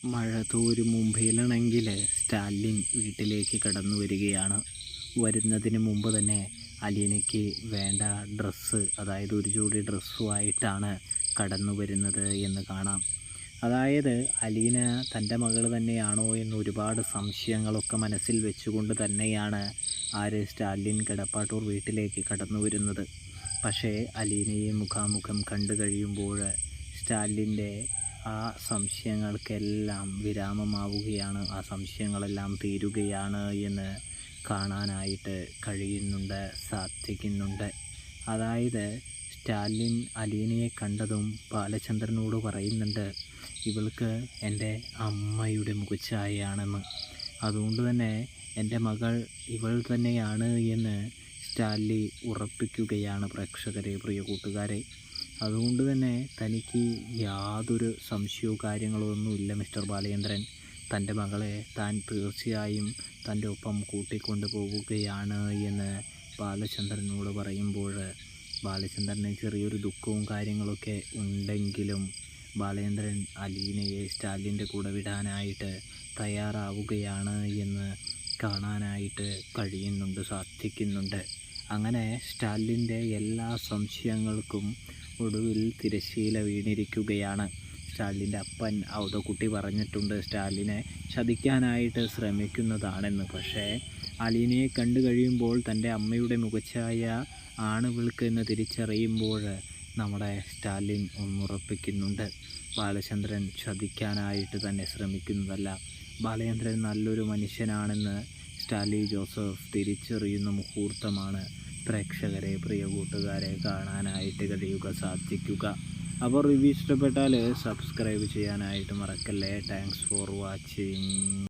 മഴ തോരും മുമ്പിലാണെങ്കിൽ സ്റ്റാലിൻ വീട്ടിലേക്ക് കടന്നു വരികയാണ്. വരുന്നതിന് മുമ്പ് തന്നെ അലീനയ്ക്ക് വേണ്ട ഡ്രസ്സ്, അതായത് ഒരു ജോഡി ഡ്രസ്സുമായിട്ടാണ് കടന്നു വരുന്നത് എന്ന് കാണാം. അതായത് അലീന തൻ്റെ മകൾ തന്നെയാണോ എന്ന് ഒരുപാട് സംശയങ്ങളൊക്കെ മനസ്സിൽ വെച്ചുകൊണ്ട് തന്നെയാണ് സ്റ്റാലിൻ കിടപ്പാട്ടൂർ വീട്ടിലേക്ക് കടന്നു വരുന്നത്. പക്ഷേ അലീനയെ മുഖാമുഖം കണ്ടു കഴിയുമ്പോൾ സ്റ്റാലിൻ്റെ ആ സംശയങ്ങൾക്കെല്ലാം വിരാമമാവുകയാണ്, ആ സംശയങ്ങളെല്ലാം തീരുകയാണ് എന്ന് കാണാനായിട്ട് സാധിക്കുന്നുണ്ട്. അതായത് സ്റ്റാലിൻ അലീനയെ കണ്ടതും ബാലചന്ദ്രനോട് പറയുന്നുണ്ട്, ഇവൾക്ക് എൻ്റെ അമ്മയുടെ മുഖച്ഛായയാണെന്ന്. അതുകൊണ്ട് തന്നെ എൻ്റെ മകൾ ഇവൾ തന്നെയാണ് എന്ന് സ്റ്റാലിൻ ഉറപ്പിക്കുകയാണ് പ്രേക്ഷകരെ, പ്രിയ കൂട്ടുകാരെ. അതുകൊണ്ട് തന്നെ തനിക്ക് യാതൊരു സംശയവും കാര്യങ്ങളോ ഒന്നുമില്ല മിസ്റ്റർ ബാലചന്ദ്രൻ. തൻ്റെ മകളെ താൻ തീർച്ചയായും തൻ്റെ ഒപ്പം കൂട്ടിക്കൊണ്ട് പോവുകയാണ് എന്ന് ബാലചന്ദ്രനോട് പറയുമ്പോൾ ബാലചന്ദ്രന് ചെറിയൊരു ദുഃഖവും കാര്യങ്ങളൊക്കെ ഉണ്ടെങ്കിലും ബാലചന്ദ്രൻ അലീനയെ സ്റ്റാലിൻ്റെ കൂടെ വിടാനായിട്ട് തയ്യാറാവുകയാണ് എന്ന് കാണാനായിട്ട് സാധിക്കുന്നുണ്ട്. അങ്ങനെ സ്റ്റാലിൻ്റെ എല്ലാ സംശയങ്ങൾക്കും ഒടുവിൽ തിരശ്ശീല വീണിരിക്കുകയാണ്. സ്റ്റാലിൻ്റെ അപ്പൻ ഔതക്കുട്ടി പറഞ്ഞിട്ടുണ്ട് സ്റ്റാലിനെ ചതിക്കാനായിട്ട് ശ്രമിക്കുന്നതാണെന്ന്. പക്ഷേ അലീനയെ കണ്ടു കഴിയുമ്പോൾ തൻ്റെ അമ്മയുടെ മുഖച്ഛായ ആണിവൾക്ക് എന്ന് തിരിച്ചറിയുമ്പോൾ നമ്മുടെ സ്റ്റാലിൻ ഒന്നുറപ്പിക്കുന്നുണ്ട്, ബാലചന്ദ്രൻ ചതിക്കാനായിട്ട് തന്നെ ശ്രമിക്കുന്നതല്ല, ബാലചന്ദ്രൻ നല്ലൊരു മനുഷ്യനാണെന്ന് സ്റ്റാലിൻ ജോസഫ് തിരിച്ചറിയുന്ന മുഹൂർത്തമാണ് പ്രേക്ഷകരെ, പ്രിയ കൂട്ടുകാരെ കാണാനായിട്ട് സാധിക്കുക. അപ്പോൾ റിവ്യൂ ഇഷ്ടപ്പെട്ടാൽ സബ്സ്ക്രൈബ് ചെയ്യാനായിട്ട് മറക്കല്ലേ. Thanks for watching.